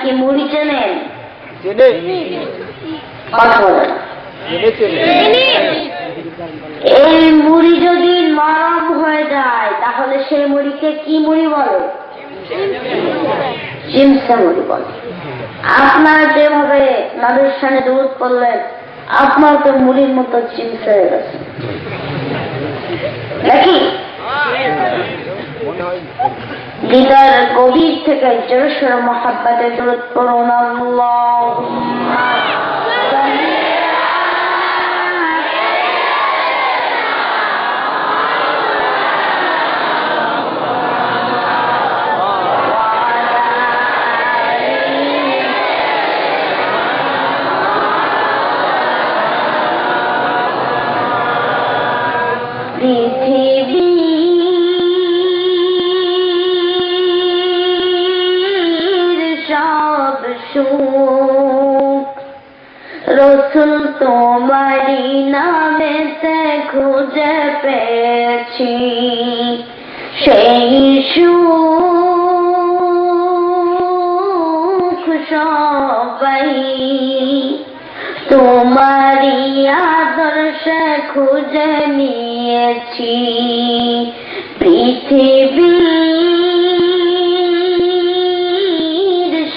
কি মুড়ি চেনেন? এই মুড়ি যদি নরম হয়ে যায় তাহলে সেই মুড়িকে কি মুড়ি বলে? চিমসে মুড়ি বলে। আপনারা যেভাবে নবীর সামনে দুরূদ পড়লেন আপনার তো মুড়ির মতো চিমসে হয়ে গেছে নাকি? হৃদয়ের গভীর থেকে জোরসোর মহাব্বতে দুরূদ পড়ুন। আল্লাহুম্মা রসুল তোমারি নামেতে খুঁজে পেয়েছি, সেই সুখ সবাই তোমারি আদর্শে খুঁজে নিয়েছি। পৃথিবীর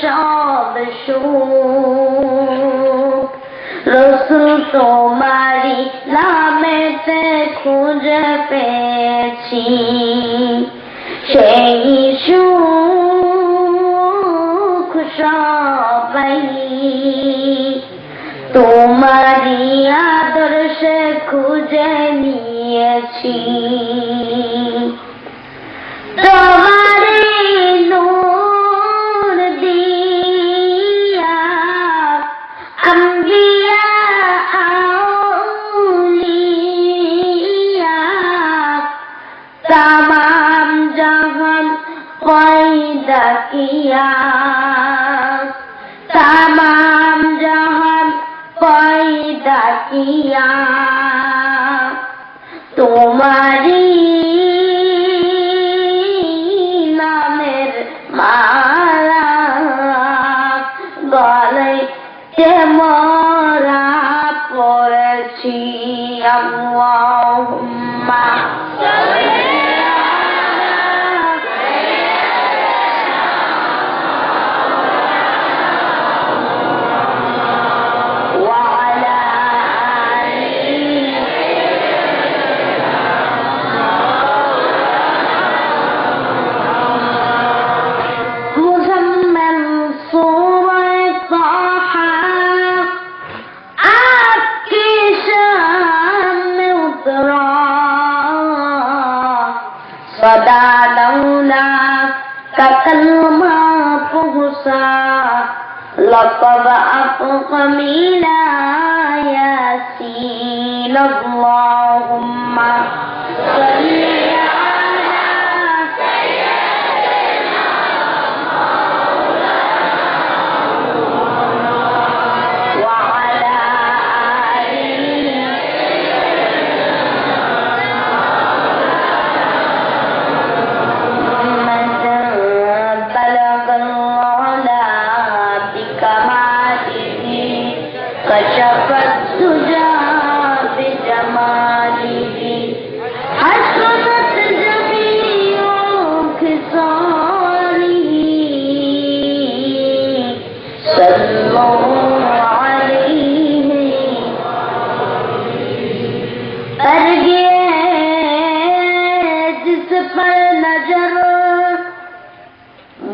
সব সুখ রসুল তোমারি নামেতে খুঁজে পেয়েছি, সেই সুখ সবাই তোমারি আদর্শে খুঁজে নিয়েছি। তোমারি নূর দিয়া আম্বিয়া আউলিয়া তামাম জাহান পয়দা কিয়া, তামাম জাহান পয়দা কিয়া। তোমারি নামের মালা গলাইতে মোরা পড়েছি। আল্লাহুম্মা सदा लौला कलमा पुसा लक़ब अफ़क़मीना यासीन। अल्लाहुम्मा सल्ली अला सय्यिदिना मौलाना व अला आलिहि कशफ़त दुजा बिजमालिही हसनत जमीउ खिसालिही सल्लल्लाहु अलैहि करगे जिस पर नजर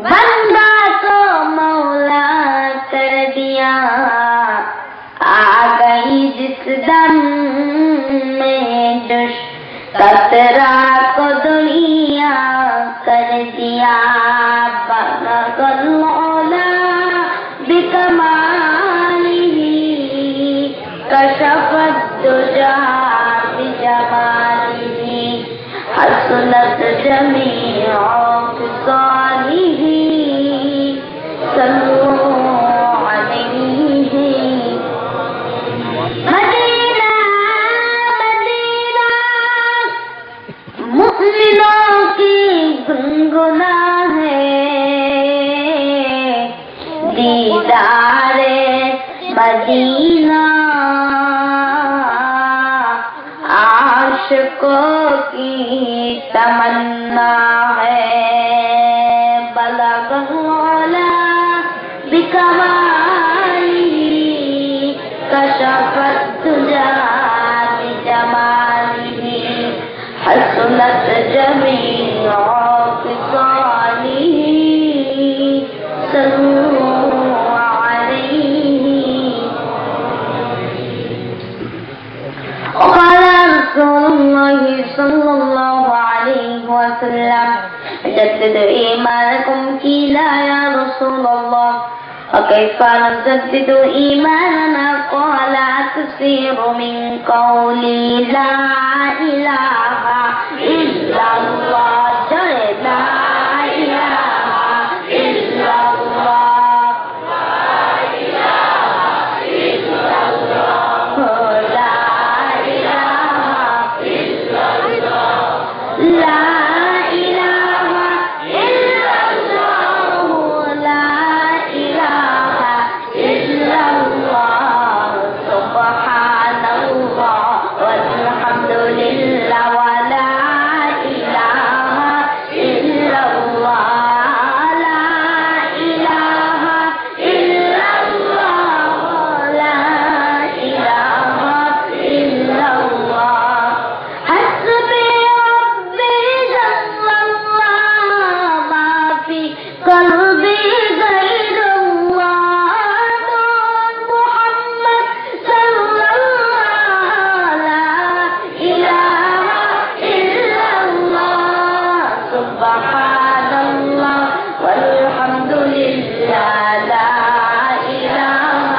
बंदा को मौला कर दिया, आ गई जिस दम में जोश कतरा को दुनिया कर दिया। बलगल मौला बिकमालिही कशफ़त दुजा बिजमालिही हसनत जमीउ खिसालिही सल्लल्लाहु अलैहि। मदीना मदीना दीदारे मदीना आशिकों की तमन्ना है बलगोला बिकमाली कशफत तुजा बिजमाली हसनत जमीओ फिसाली सल्लू अलैहि وقال رسول الله صلى الله عليه وسلم جددوا إيمانكم قيل يا رسول الله وكيف نجدد إيماننا قال تسير من قولي لا إله إلا الله لا إله إلا الله لا إله إلا الله لا إله إلا الله لا إله إلا الله لا إله إلا الله سبحان الله والحمد لله ولا إله إلا الله لا إله إلا الله لا إله إلا الله حسبي ربي جل الله ما في قلبي غير الله نور محمد صلى الله لا إله إلا الله سبحان الله والحمد لله لا إله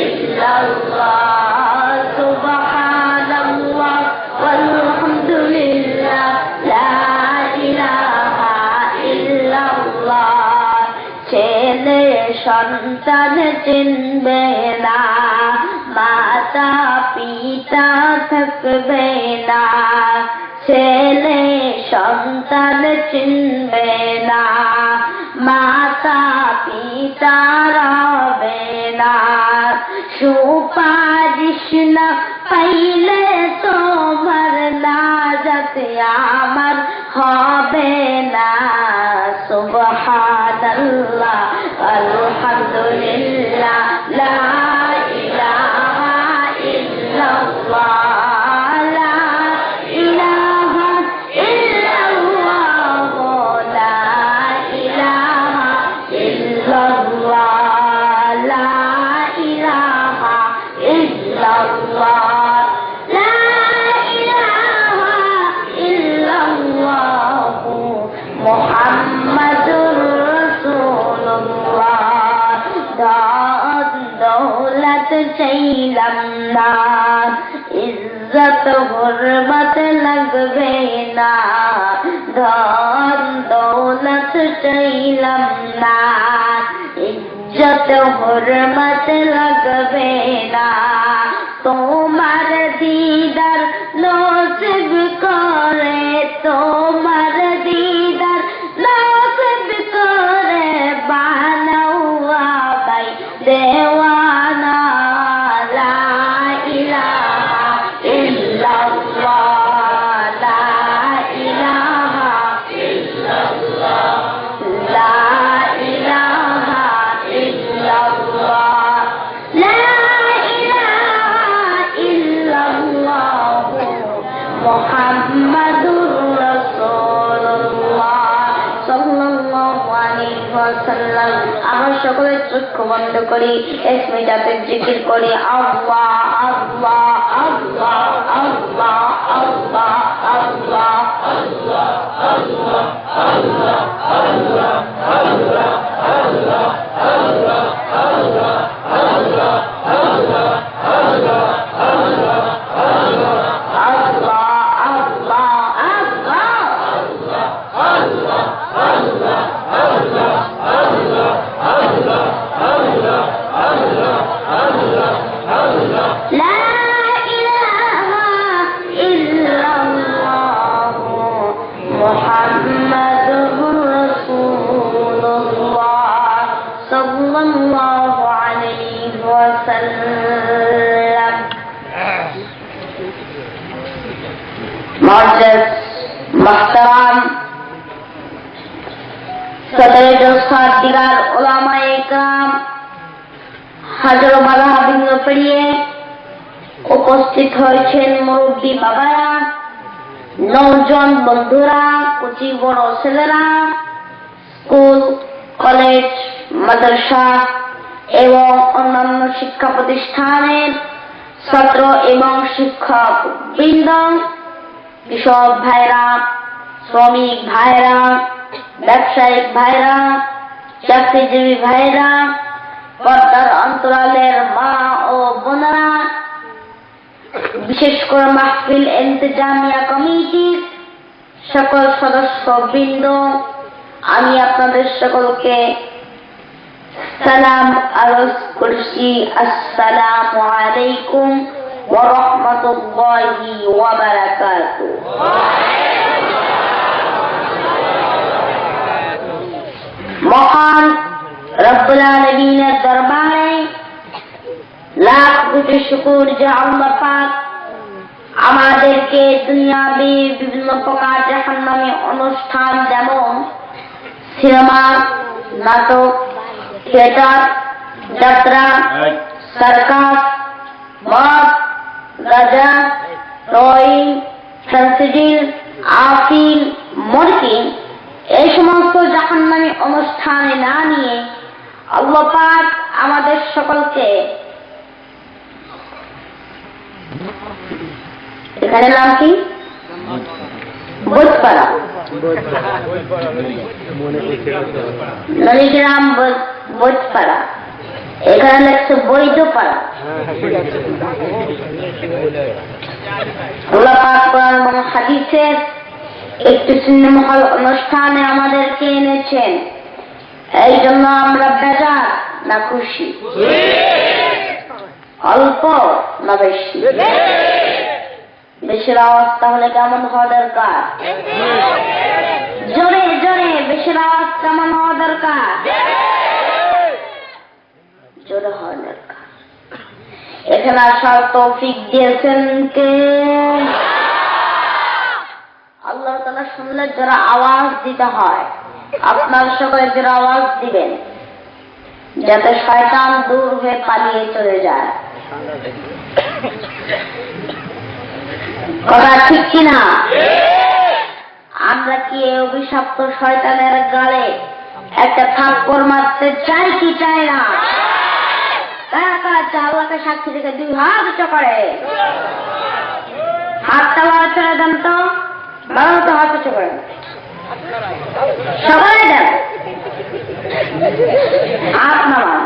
إلا الله سبحان الله والحمد لله لا إله إلا الله ছেলে সন্তান চিনবে না মাতা পিতা থাকবে না ছেলে সন্তান চিনবে না মাতা পিতা রবে না সুপারিশ না পাইলে তোমার নাজাত আমার হবে না সুবহানাল্লাহ আলহামদুলিল্লাহ লা ইলাহা ইল্লাল্লাহ লা ইলাহা ইল্লাল্লাহ লা ইলাহা ইল্লাল্লাহ লা ইলাহা ইল্লাল্লাহ লা ইলাহা ইল্লাল্লাহ মুহাম্মাদুর রাসূলুল্লাহ দান দৌলত চাইলাম না ইজ্জত হুরমত লাগবে না ধন দৌলত চাইলাম না ইজ্জত হুরমত লাগবে না তোমার দিদার নসিব করে তোমার দিদার নসিব করে বানাও ভাই দেওয়ানা লা ইলাহা ইল্লাল্লাহ লা ইলাহা ইল্লাল্লাহ লা ইলাহা ইল্লাল্লাহ লা ইলাহা ইল্লাল্লাহ মুহাম্মাদুর রাসূলুল্লাহ সাল্লাল্লাহু আলাইহি ওয়াসাল্লাম। আমরা সকলে চক্ষু বন্ধ করি ইসমে জাতের জিকির করি আল্লাহ আল্লাহ আল্লাহ আল্লাহ আল্লাহ আল্লাহ আল্লাহ আল্লাহ আল্লাহ আল্লাহ আল্লাহ আল্লাহ আল্লাহ আল্লাহ আল্লাহ আল্লাহ আল্লাহ আল্লাহ আল্লাহ সাল্লাল্লাহু আলাইহি ওয়াসাল্লাম। মুআজ্জাজ মুহতারাম সদরে জলসাত দিগার উলামায়ে কেরাম, হাজারো মাযহাবিন পেরিয়ে উপস্থিত হয়েছেন মুরব্বী বাবারা, নওজোয়ান বন্ধুরা, কুচি বড় ছেলেরা, স্কুল, কলেজ, মাদ্রাসা এবং অন্যান্য শিক্ষা প্রতিষ্ঠানের ছাত্র এবং শিক্ষক বৃন্দ, কৃষক ভাইরা, শ্রমিক ভাইরা, ব্যবসায়িক ভাইরা, চাকরিজীবী ভাইরা, পর্দার অন্তরালের মা ও বোনেরা, বিশেষ করে মাহফিল ইন্তেজামিয়া কমিটির সকল সদস্য বৃন্দ, আমি আপনাদের সকলকে সালাম আরজ করছি। আসসালামু আলাইকুম ওয়া রাহমাতুল্লাহি ওয়া বারাকাতুহু। মহান রব্বুল আলামিনের দরবারে লাখ কোটি শুকর যে আল্লাহ পাক আমাদেরকে দুনিয়াবি বিভিন্ন প্রকার জাহান্নামী অনুষ্ঠান, যেমন সিনেমা, নাটক, থিয়েটার, যাত্রা, সার্কাস, মদ, গাঁজা, ড্রয়িং, ফ্যান্সিডিল, আফিম, মর্কিং, এই সমস্ত জাহান্নামী অনুষ্ঠানে না নিয়ে আল্লাহ পাক আমাদের সকলকে, এখানে নাম কি? বোধপাড়া, নলিগ্রাম বোধপাড়া, এখানে লেখছে বৈধপাড়া। আল্লাহ পাক কোরআন এবং হাদিসের একটি সিনেমা হল অনুষ্ঠানে আমাদেরকে এনেছেন। এই জন্য আমরা বেজার না খুশি? অল্প না বেশি? বেশির আওয়াজ তাহলে কেমন হওয়া দরকার? জোরে জোরে বেশির আওয়াজ কেমন হওয়া দরকার? জোরে হওয়া দরকার। এখানে আসার তৌফিক দিয়েছেন কে? আল্লাহ তাআলা শুনলে যারা আওয়াজ দিতে হয়, আপনার সকলে যারা আওয়াজ দিবেন যাতে শয়তান দূর হয়ে পালিয়ে চলে যায়। কথা ঠিক কিনা? আমরা কি এই অভিশপ্ত শয়তানের গালে একটা থাপ্পড় মারতে চাই কি চাই না? কারা কারা আল্লাহকে সাক্ষী রেখে দুই হাত উঁচু করে হাতটা বাড়া ছেড়ে দেন তো, বাড়ানো তো হাত উঁচু করেন, সবাই দেন হাত নামান।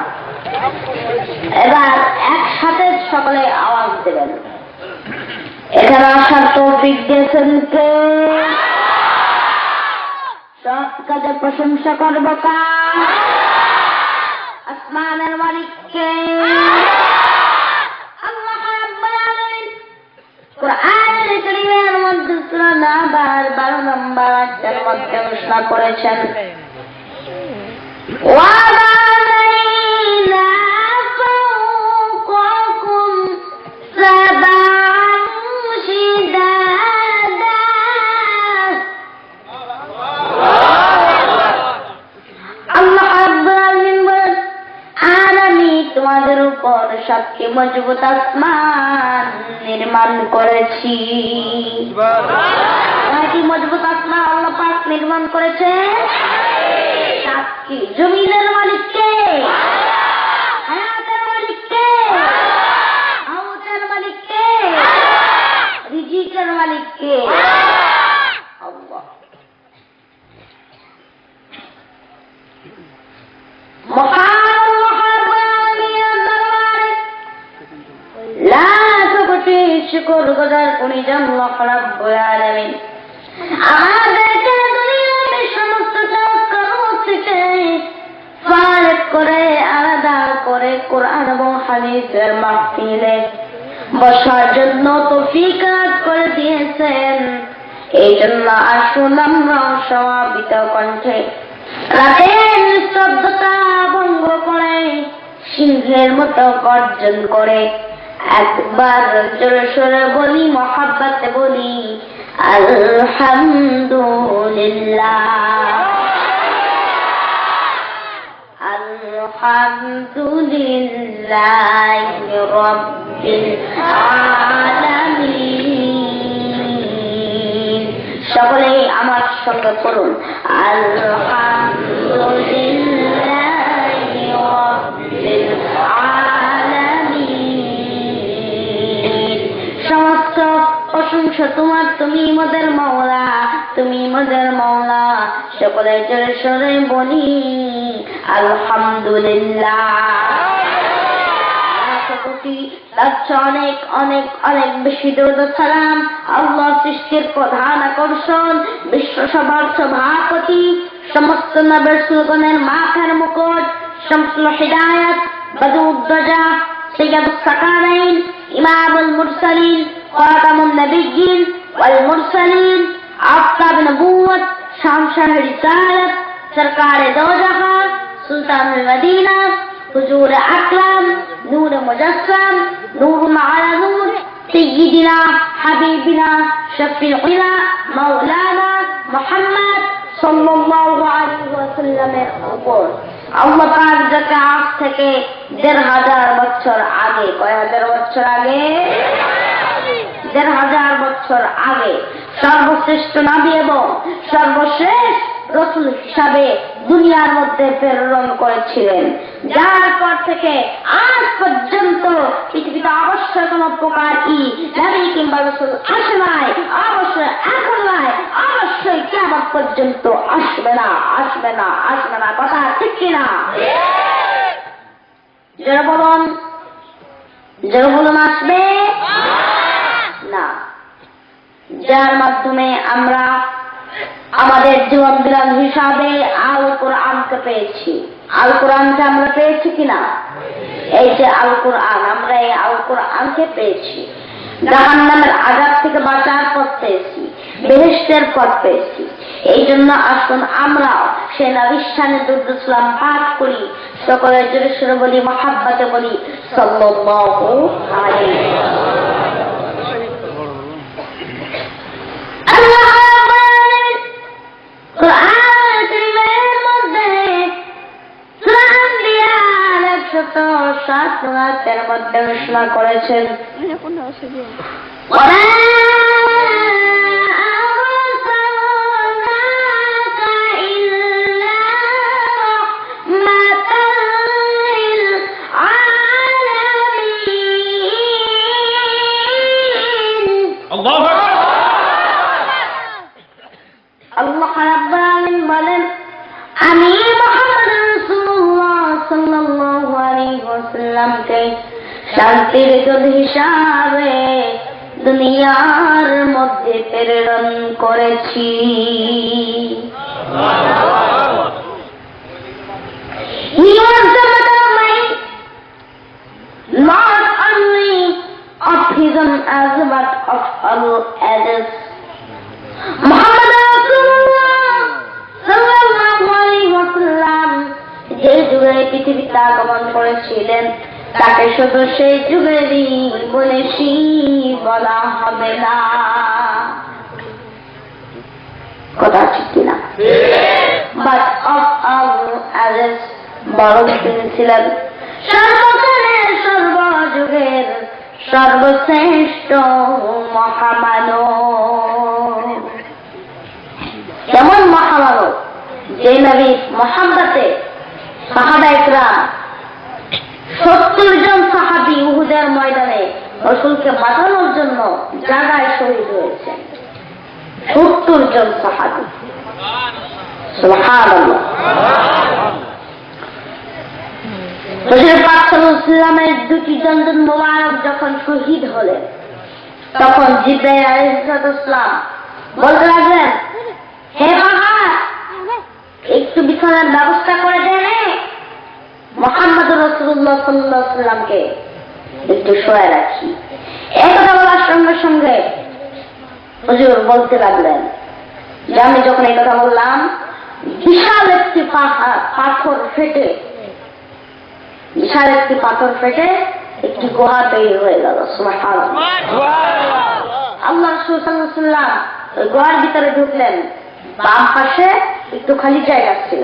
এবার একসাথে সকলে আওয়াজ দেবেন। এখানে আসার তৌফিক দিয়েছেন কে? সব কাজে প্রশংসা করব কার? আসমানের মালিককে, আল্লাহ রাব্বুল আলামিন কুরআনুল কারীমের মধ্যে সূরা নাবার 12 নম্বর আয়াতের মধ্যে ঘোষণা করেছেন, ওয়া বানাইনা ফাওকাকুম সাবআন শিদাদা। আল্লাহ রাব্বুল আলামিন বলেন, আর আমি তোমাদের উপর সবচেয়ে মজবুত আসমান নির্মাণ করেছি। কি মজবুত আসমান আল্লাহ পাক নির্মাণ করেছে? সাক্ষী। জমিনের মালিক কে? হায়াতের মালিক কে? মাউতের মালিক কে? রিজিকের মালিক কে? আল্লাহ। শুকর গুজার কোন আল্লাহ রাব্বুল আলামিন আমাদেরকে দুনিয়ার সমস্ত কর্ম থেকে ফারেক করে আলাদা করে কোরআন এবং হাদিসের মাহফিলে বসার জন্য তৌফিক করে দিয়েছেন। এই জন্য আসুন আমরা সমাবিত কণ্ঠে রাতের নিস্তব্ধতা ভঙ্গ করে সিংহের মতো গর্জন করে। একবার জোরে সোরে বলি, মহাব্বতে বলি আলহামদুলিল্লাহ, আলহামদুলিল্লাহি রাব্বিল আলামিন। সকলে আমার সঙ্গে পড়ুন, আলহামদুলিল্লাহি রাব্বিল আলামিন। সমস্ত প্রশংসা তোমার, তুমি মোদের মাওলা, তুমি মোদের মাওলা। সকলে জোরে সোরে বলি আলহামদুলিল্লাহ। অনেক অনেক অনেক বেশি দরুদ ও সালাম আল্লাহ সৃষ্টির প্রধান আকর্ষণ, বিশ্বসভার সভাপতি, সমস্ত নবী রাসূলগণের মাথার মুকুট, শামসুল হিদায়াত, বদরুদ্দোজা, সাইয়্যিদুস সাকালাইন, ইমামুল মুরসালিন, খাতামুন নবিয়্যিন ওয়াল মুরসালিন, আফতাব নবুওয়াত, শামশাহ রিসালাত, সরকারে দো জাহান, সুলতানুল মদিনা, হুজুর আকরাম, নূর মুজাসসাম, নূর আলা নূর, সাইয়্যিদিনা হাবিবিনা শফিউনা মাওলানা মুহাম্মদ সাল্লাল্লাহু আলাইহি ওয়াসাল্লামের উপর আল্লাহ পাক যাকে আজ থেকে ১৫০০ বছর আগে, কয় হাজার বছর আগে? ১৫০০ বছর আগে সর্বশ্রেষ্ঠ নবী এবং সর্বশেষ রাসূল হিসাবে দুনিয়ার মধ্যে প্রেরণ করেছিলেন, যার পর থেকে আজ পর্যন্ত পৃথিবীতে অবশ্যই কোন প্রকার নবী কিংবা রাসূল আসে নাই, অবশ্যই এখন নাই, অবশ্যই কিয়ামত পর্যন্ত আসবে না, আসবে না, আসবে না। কথা ঠিক কিনা? যারা বলুন, যারা বলুন আসবে না, যার মাধ্যমে আমরা আমাদের জীবন বিধান হিসাবে আল কোরআনকে পেয়েছি। আল কোরআনকে আমরা পেয়েছি কিনা? এই যে আল কোরআন, আমরা এই আল কোরআনকে পেয়েছি। জাহান্নামের আযাব থেকে বাঁচার পথ পেয়েছি, বেহেশতের পথ পেয়েছি। এই জন্য আসুন আমরা সেই নবীর শানে দুরূদ সালাম পাঠ করি, সকলে জোরে সোরে বলি, মহাব্বতে বলি সাল্লাল্লাহু আলাইহি ওয়াসাল্লাম। মধ্যে ঘোষণা করেছেন আল্লাহ রাব্বুল আলামিন বলেন, আমি মুহাম্মদ রাসূলুল্লাহ সাল্লাল্লাহু আলাইহি ওয়াসাল্লামকে শান্তির দূত হিসাবে দুনিয়ার মধ্যে প্রেরণ করেছি। He was the mastermind, not only of his own as but of all others. Muhammad রাসূলুল্লাহ সাল্লাল্লাহু আলাইহি ওয়াসাল্লাম যে যুগে পৃথিবীতে আগমন করেছিলেন, তাকে শুধু সেই যুগেরই বলেছি বলা হবে না। কথা ঠিক কিনা? বাট অফ অল আদার্স, বরং তিনি ছিলেন সর্বকালের সর্বযুগের সর্বশ্রেষ্ঠ মহামানব। এমন মহামানব যে নবীর মহাব্বতে সাহাবায়ে কেরাম ৭০ জন সাহাবী উহুদের ময়দানে রাসূলকে বাঁচানোর জন্য জায়গায় শহীদ হয়েছেন। ৭০ জন সাহাবী, সুবহানাল্লাহ। রাসূল পাক সাল্লাল্লাহু আলাইহি ওয়াসাল্লামের দুটি দন্দন মোবারক যখন শহীদ হলেন, তখন জিবরাইল আলাইহিস সালাম বলতে লাগলেন, হে বাবা, একটু বিছানার ব্যবস্থা করে দেন, মুহাম্মদ রাসূলুল্লাহ সাল্লাল্লাহু আলাইহি ওয়াসাল্লামকে একটু শোয়া রাখি। এই কথা বলার সঙ্গে সঙ্গে হুজুর বলতে লাগলেন যে আমি যখন এই কথা বললাম, বিশাল একটি পাথর ফেটে বিশাল একটি পাথর ফেটে একটি গুহা তৈরি হয়ে গেল। সুবহানাল্লাহ। আল্লাহ রাসূল সাল্লাল্লাহু আলাইহি ওয়াসাল্লাম ওই গুহার ভিতরে ঢুকলেন। বাম পাশে একটু খালি জায়গা ছিল,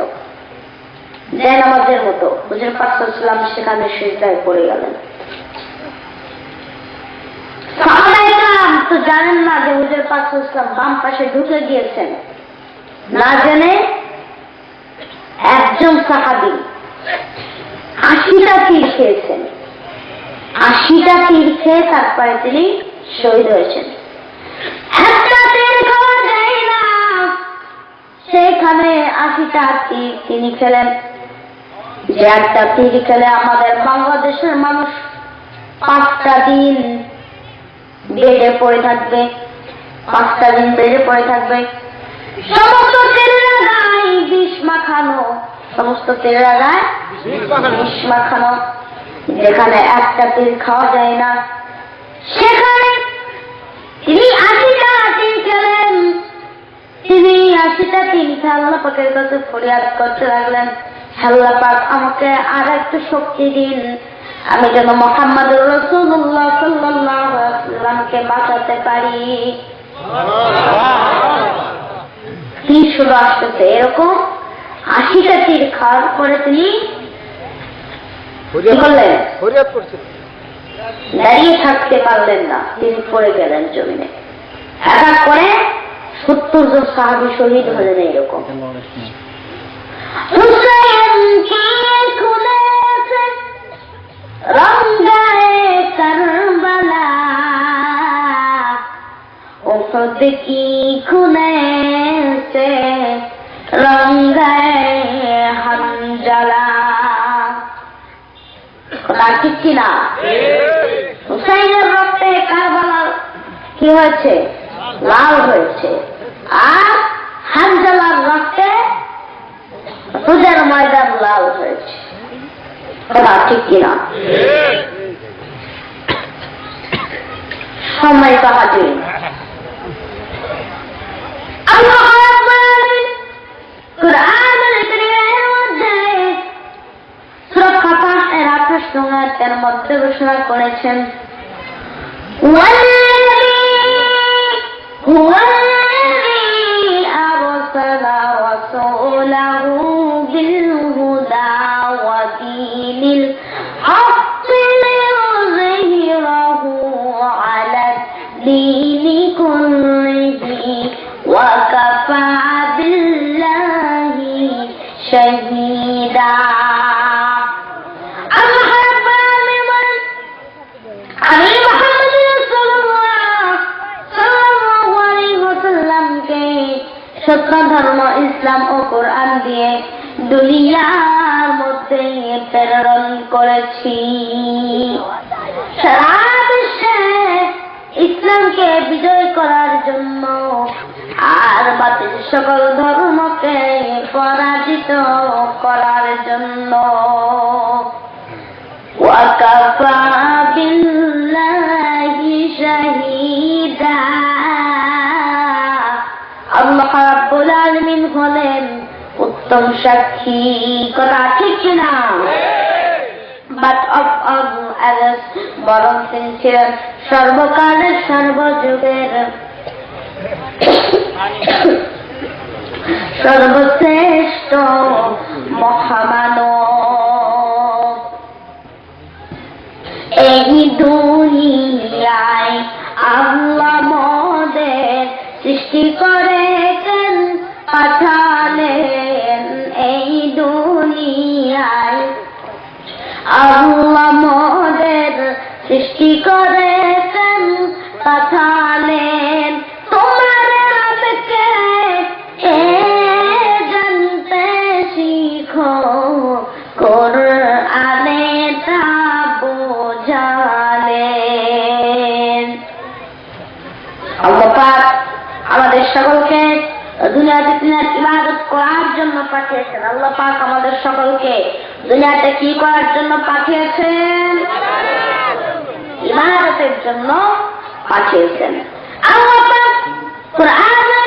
জায়নামাজের মতো। হুজুর পাক সাল্লাল্লাহু আলাইহি ওয়াসাল্লাম সেখানে সিজদায় পড়ে গেলেন। সাহাবায়ে কেরাম তো জানেন না যে হুজুর পাক সাল্লাল্লাহু আলাইহি ওয়াসাল্লাম বাম পাশে ঢুকে গিয়েছেন। না জেনে একজন সাহাবী 80টা তীর খেয়েছেন। 80টা তীর খেয়ে তারপরে তিনি শহীদ হয়েছেন। একটা তীর খাওয়া যায় না, সেখানে 80টা তীর তিনি খেলেন। যে একটা তীর খেলে আমাদের বাংলাদেশের মানুষ 5টা দিন বেডে পড়ে থাকবে, 5টা দিন বেডে পড়ে থাকবে। সমস্ত তীরের গায়ে বিষ মাখানো, সমস্ত তীরের গায়ে বিষ মাখানো। যেখানে একটা তীর খাওয়া যায় না, সেখানে তিনি 80টা তীর খেলেন। তিনি 80টা তীর খেয়ে আল্লাহ পাকের কাছে ফরিয়াদ করতে লাগলেন, আল্লাহ পাক আমাকে আর একটু শক্তি দিন, আমি যেন মুহাম্মদুর রাসূলুল্লাহ সাল্লাল্লাহু আলাইহি ওয়াসাল্লামকে বাঁচাতে পারি। তীর শুধু আসতেছে, এরকম 80টা তীর খাওয়ার পরে তিনি দাঁড়িয়ে থাকতে পারলেন না, তিনি পড়ে গেলেন জমিনে। এক এক করে 70 জন সাহাবী শহীদ হলেন। এইরকম হুসাইন কি খুনে সে রঙ্গায়ে কারবালা, উহুদ কি খুনে সে রঙ্গায়ে হানজালা। ঠিক কিনা? হুসাইনের রক্তে কারবালা কি হয়েছে? লাল হয়েছে। আর হানজালার রক্তে উহুদের ময়দান লাল হয়েছে। ঠিক কিনা? সম্মানিত হাজির, আল্লাহ রাব্বুল আলামিন কুরআনুল কারীমের মধ্যে সূরা ফাতিহার 28 আয়াতের মধ্যে ঘোষণা করেছেন, শহীদা। আল্লাহ রাব্বুল আলামিন বলেন, আমি মুহাম্মদ রাসূলুল্লাহ সাল্লাল্লাহু আলাইহি ওয়াসাল্লামকে সত্য ধর্ম ইসলাম ও কোরআন দিয়ে দুনিয়ার মধ্যে প্রেরণ করেছি। সারা বিশ্বে ইসলামকে বিজয় করার জন্য আর বাতিল সকল ধর্মকে পরাজিত করার জন্য। ওয়াকাফা বিল্লাহি শাহীদা। আল্লাহ রাব্বুল আলামিন হলেন উত্তম সাক্ষী। কথা ঠিক কিনা? বাট অফ আদার্স, বরং তিনি ছিলেন সর্বকালের সর্বযুগের সর্বশ্রেষ্ঠ মহামানব। এই দুনিয়ায় আল্লাহ মোদের সৃষ্টি করেছেন, পাঠালেন। এই দুনিয়ায় আল্লাহ মোদের সৃষ্টি করেছেন, পাঠালেন। তোমার রবকে জানতে শিখো, কোরআনে তা বোঝালেন। আল্লাহ পাক আমাদের সকলকে দুনিয়াতে তিনার ইবাদত করার জন্য পাঠিয়েছেন। আল্লাহ পাক আমাদের সকলকে দুনিয়াতে কি করার জন্য পাঠিয়েছেন? ইবাদতের জন্য পাঠিয়েছেন। আল্লাহ পাক কুরআনের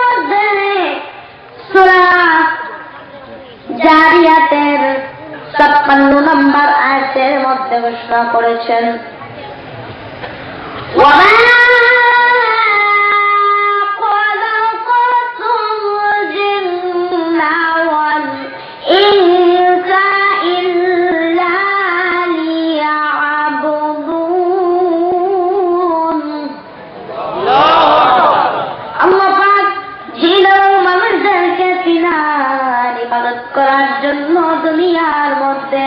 মধ্যে সূরা জারিয়াতের 56 নম্বর আয়াতের মধ্যে ঘোষণা করেছেন, করার জন্য দুনিয়ার মধ্যে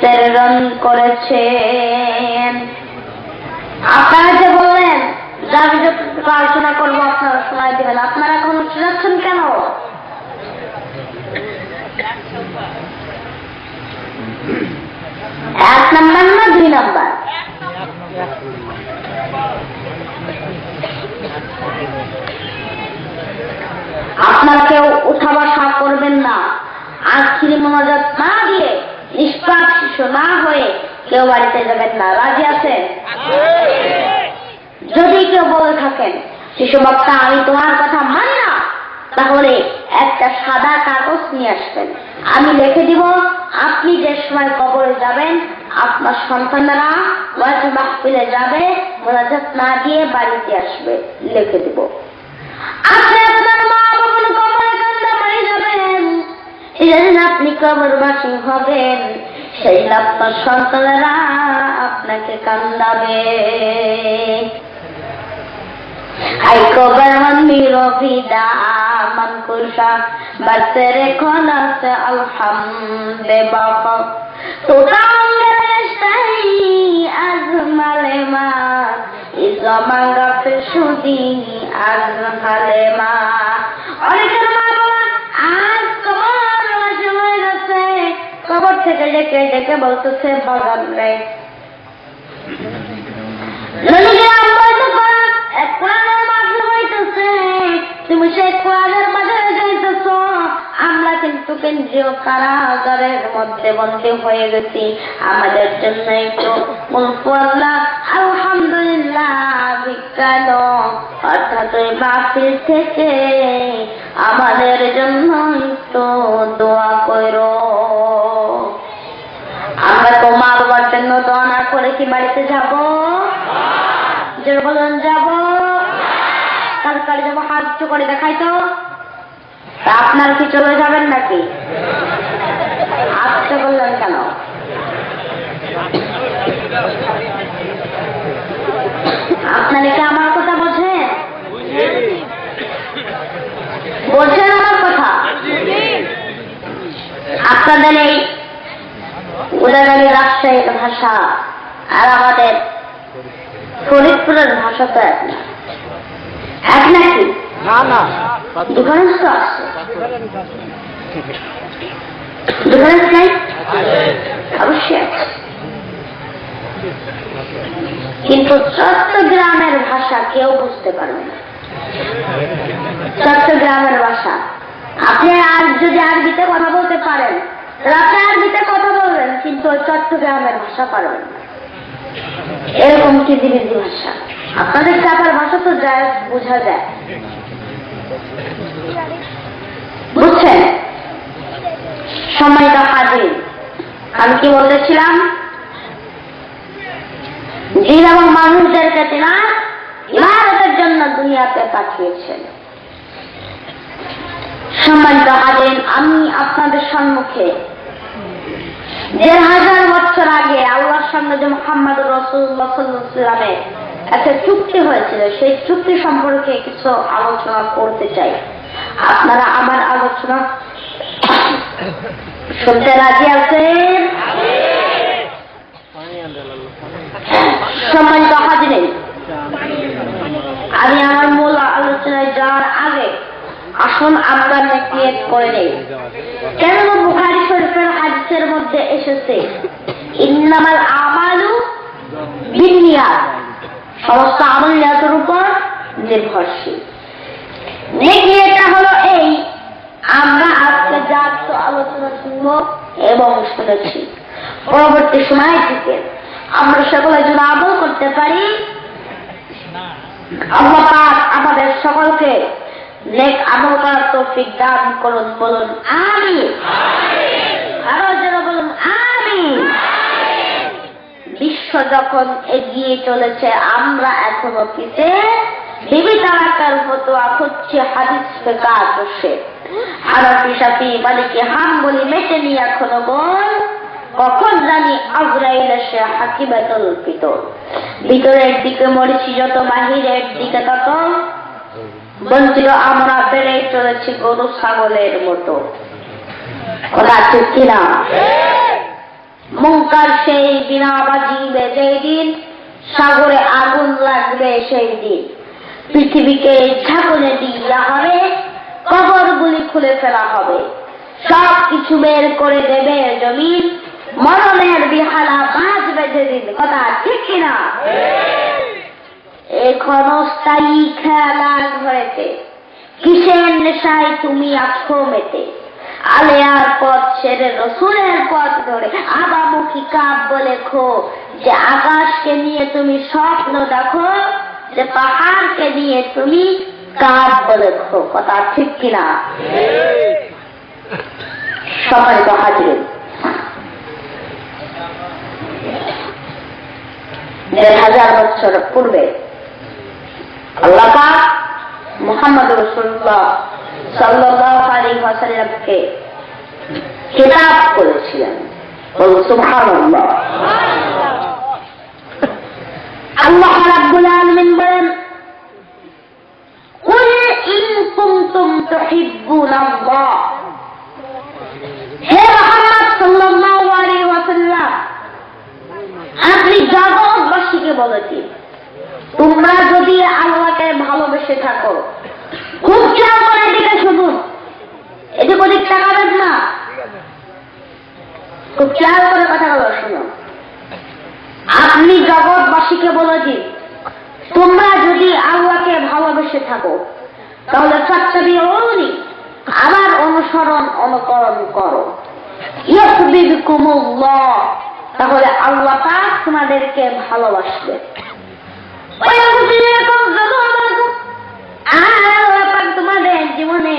প্রেরণ করেছেন। আপনারা যে বললেন যে আমি যতটুকু আলোচনা করবো আপনারা সময় দেবেন, আপনারা এখন যাচ্ছেন কেন? এক নাম্বার না দুই নাম্বার? আপনারা কেউ উঠা বসা করবেন না, আখিরি মোনাজাত না দিয়ে নিষ্পাপ শিশু না হয়ে কেউ বাড়িতে যাবেন না। রাজি আছেন? যদি কেউ বলে থাকেন শিশু বক্তা আমি তোমার কথা মানি না, তাহলে একটা সাদা কাগজ নিয়ে আসবেন, আমি লিখে দিব আপনি যে সময় কবরে যাবেন আপনার সন্তানেরা ওয়াজ মাহফিলে যাবে, মোনাজাত না দিয়ে বাড়িতে আসবে, লিখে দিব। আপনি আপনার মা বাবার কবরে কান্না মারি যাবেন, যেদিন আপনি কবরবাসী হবেন সেদিন আপনার সন্তানেরা আপনাকে কান্দাবে। Ay kobaran miro vida mankusha basere konase alhamde bapa tutangrestai azmalema izamanga pesudi azmalema অনেকের মা বাবা আজ কবর হয়ে গেছে, কবর থেকে ডেকে ডেকে বলতেছে ভগবান রে তুমি সেই কোরআনের বাজারে যাইতেছ, আমরা কিন্তু কেন্দ্রীয় কারাগারের মধ্যে বন্দী হয়ে গেছি, আমাদের জন্য একটু আলহামদুলিল্লাহ বিজ্ঞান অর্থাৎ ওই মাহফিল থেকে আমাদের জন্য একটু দোয়া করো। আমরা তো মা বাবার জন্য দোয়া না করে কি বাড়িতে যাবো? যে বলুন যাবো, কার যাবো, হাত উঁচু করে দেখাই তো। আপনার কি চলে যাবেন নাকি? হাত উঁচু করলেন কেন? আপনারা কি আমার কথা বোঝেন? বোঝেন আমার কথা? আপনাদের এই উদয়বাড়ি রাজশাহীর ভাষা আর আমাদের ফরিদপুরের ভাষা তো এক না, এক নাকি? ডিফারেন্স তো আছে, ডিফারেন্স নাই? অবশ্যই আছে। কিন্তু চট্টগ্রামের ভাষা কেউ বুঝতে পারবে না। চট্টগ্রামের ভাষা আপনি আর যদি আরবিতে কথা বলতে পারেন আপনি আরবিতে কথা বলবেন, কিন্তু চট্টগ্রামের ভাষা পারবেন না। এরকম কিজিবিজি ভাষা। আপনাদের চাপার ভাষা তো যায়, বোঝা যায়, বুঝছেন? সম্মানিত হাজির, আমি কি বলতেছিলাম? জিন এবং মানুষদেরকে তিনি ইবাদতের জন্য দুনিয়াতে পাঠিয়েছেন। সম্মানিত হাজির, আমি আপনাদের সম্মুখে ১,৫০০ বছর আগে আল্লাহর সঙ্গে যে মুহাম্মদুর রাসূলুল্লাহ সাল্লাল্লাহু আলাইহি ওয়াসাল্লামের একটা চুক্তি হয়েছিল, সেই চুক্তি সম্পর্কে কিছু আলোচনা করতে চাই। আপনারা আমার আলোচনা শুনতে রাজি আছেন? সম্মানিত হাজির, আমি আমার মূল আলোচনায় যাওয়ার আগে আসুন আমরা নিয়ত করে নেই। কেন বুখারী শরীফের হাদিসের মধ্যে এসেছে ইন্নামাল আমালু বিন্নিয়াত, সমস্ত আমল নিয়তের উপর নির্ভরশীল। নিয়তটা হলো এই, আমরা আজকে যা আলোচনা শুনব এবং শুনেছি, পরবর্তী সময় থেকে আমরা সকলে যেন আমল করতে পারি। আল্লাহ পাক আমাদের সকলকে নেক আমল করার তৌফিক দান করুন। বলুন আমিন। আরো যেন বলুন আমিন। যখন এগিয়ে চলেছে, আমরা এখনো পিছে। বিবি তালাকার ফতোয়া খুঁজছে হাদিস ফিকহ আসে, হানাফি শাফি মালিকি হাম্বলি মেটেনি এখনো বল। কখন জানি আজরাইল এসে হাকিমাতুল ফিতর। ভিতরের দিকে মরিচি যত, বাহিরের দিকে তত। বঞ্চিত আমরা বেড়ে চলেছি গরু ছাগলের মতো। কথা ঠিক কিনা? মুনকার সেই বিনা বাজিবে যেই দিন, সাগরে আগুন লাগবে সেই দিন। পৃথিবীকে ঝাঁকুনে দিয়া হবে, কবরগুলি খুলে ফেলা হবে, সব কিছু বের করে দেবে জমিন। মরণের বিহালা বাজবে যেদিন। কথা ঠিক কিনা? এখন স্থায়ী খেলা ঘরেতে, কিসের নেশায় তুমি আছো মেতে? আলেয়ার পথ ছেড়ে রসুলের পথ ধরে আবামুখী কাব্য লেখো, যে আকাশকে নিয়ে তুমি স্বপ্ন দেখো, যে পাহাড়কে নিয়ে তুমি কাব্য লেখো। কথা ঠিক কিনা? সম্মানিত হাজির, ১,০০০ বছর পূর্বে আল্লাহ পাক মুহাম্মদ রাসূলুল্লাহ সাল্লাল্লাহু আলাইহি ওয়াসাল্লামকে খেতাব করেছিলেন। বলুন সুবহানাল্লাহ। আল্লাহ রাব্বুল আলামিন বলেন, কুল ইন কুনতুম তুহিব্বুনাল্লাহ, হে মুহাম্মদ সাল্লাল্লাহু আলাইহি ওয়াসাল্লাম, আপনি জগৎবাসীকে বলেছি, তোমরা যদি আল্লাহকে ভালোবেসে থাকো, খুব খেয়াল করে দিকে শুনুন, এদিক ওদিক তাকাবেন না, খুব খেয়াল করে কথাগুলো শুনুন। আপনি জগৎবাসীকে বলেছি, তোমরা যদি আল্লাহকে ভালোবেসে থাকো, তাহলে ফাত্তাবিউনি, আমার অনুকরণ করো। ইউহিব্বুকুমুল্লাহ, তাহলে আল্লাহ পাক তোমাদেরকে ভালোবাসবে। আল্লাহ পাক তোমাদের জীবনে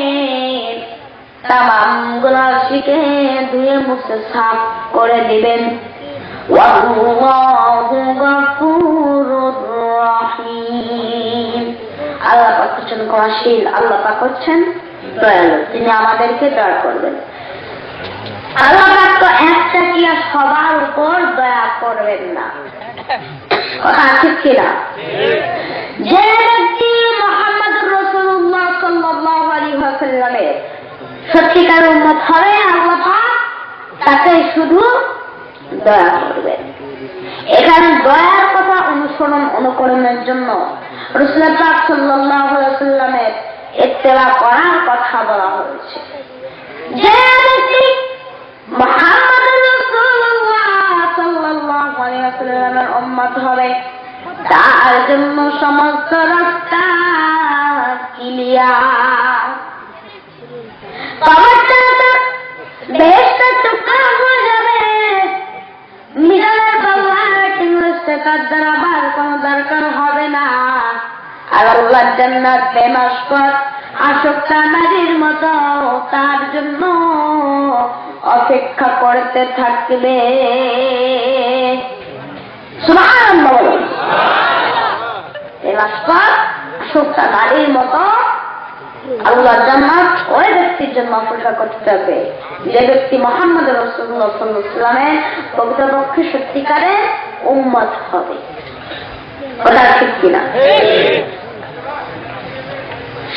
তামাম গুনাহকে ধুয়ে মুছে সাফ করে দিবেন। ওয়াল্লাহু গফুরুর রহিম, আল্লাহ পাক হচ্ছেন ক্ষমাশীল, আল্লাহ পাক হচ্ছেন দয়ালু, তিনি আমাদেরকে দয়া করবেন। আল্লাহ পাক তো একটা কি আর সবার উপর দয়া করবেন না। কথা ঠিক কিনা? যে ব্যক্তি মুহাম্মদুর রাসূলুল্লাহ সাল্লাল্লাহু আলাইহি ওয়াসাল্লামের সত্যিকার উম্মত হবে, আল্লাহ পাক তাকে শুধু দয়া করবেন। এখানে দয়ার কথা অনুকরণের জন্য রাসূল পাক সাল্লাল্লাহু আলাইহি ওয়াসাল্লামের ইত্তেবা করার কথা বলা হয়েছে। যে ব্যক্তি মুহাম্মদুর রাসূলুল্লাহ সাল্লাল্লাহু আলাইহি ওয়াসাল্লামের উম্মত হবে, তার জন্য সমস্ত রাস্তা ক্লিয়ার। বেহেশতের টুকরা হয়ে যাবে, মিনারের বাল্লাটিং রাস্তার দ্বারা আবার কোনো দরকার হবে না। আর আল্লাহর জান্নাত বেমাশকর আসক্তা নারীর মতো তার জন্য অপেক্ষা করতে থাকবে। সুবহানাল্লাহ। বেমাশকর আসক্তা নারীর মতো আল্লাহর জান্নাত ওই ব্যক্তির জন্য অপেক্ষা করতে হবে, যে ব্যক্তি মুহাম্মদ রাসূলুল্লাহ সাল্লাল্লাহু আলাইহি ওয়াসাল্লামের প্রকৃতপক্ষে সত্যিকারের উম্মত হবে। কথা ঠিক কিনা?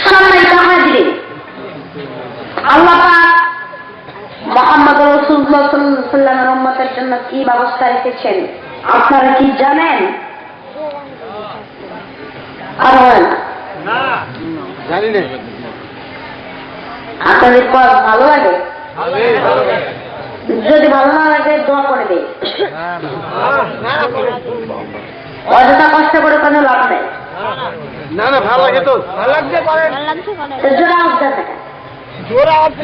সম্মানিত হাজির, আল্লাহ পাক মুহাম্মদ রাসূলুল্লাহ সাল্লাল্লাহু আলাইহি ওয়াসাল্লামের উম্মতের জন্য কি ব্যবস্থা রেখেছেন আপনারা কি জানেন? আর না জানি না। আপনাদের পথ ভালো লাগে? যদি ভালো না লাগে দোয়া করে দেয়, অযথা কষ্ট করে কোনো লাভ নেই। না না ভালো লাগে তো, ভালো লাগছে জোড়া আসতে থাকে, জোড়া আসতে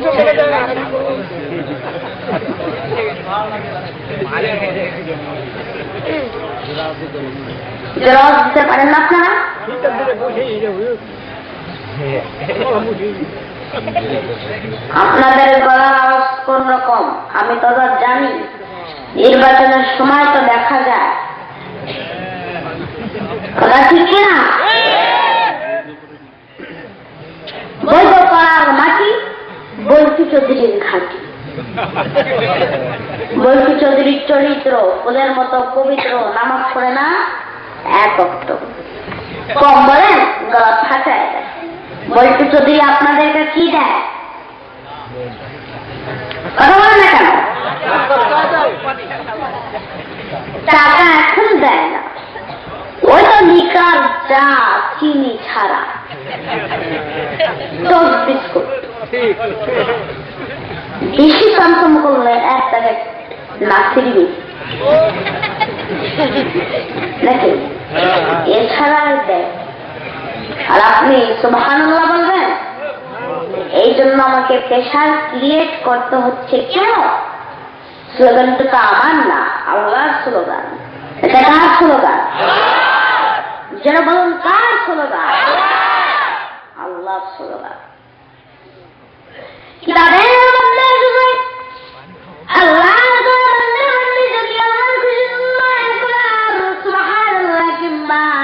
জোড়া আসতে পারেন না আপনারা? আপনাদের গলার আওয়াজ কোন রকম আমি তো জানি। নির্বাচনের সময় তো দেখা যায় কথা ঠিক কিনা? বৈধ করার মাটি বলকি চৌধুরীর ঘাটি। বলকি চৌধুরীর চরিত্র ওদের মতো পবিত্র, নামাজ পড়ে না এক ওয়াক্ত, কম বলেন গলা ফাটায় দেয়। বলকি চৌধুরী আপনাদেরকে কি দেয়? কথা বলে না কেন? টাকা এখন দেয় না, ওই তো নিকার চা চিনি ছাড়া টস বিস্কুট। বেশি চমচম করলে এক প্যাকেট নাসির নাকি এছাড়া দেয়। আর আপনি সুবহানাল্লাহ বলবেন। এই জন্য আমাকে প্রেশার ক্রিয়েট করতে হচ্ছে কেন? স্লোগানটা তো আমার না, আল্লাহর স্লোগান। এটা কার স্লোগান? যারা বলুন কার স্লোগান? আল্লাহর স্লোগান।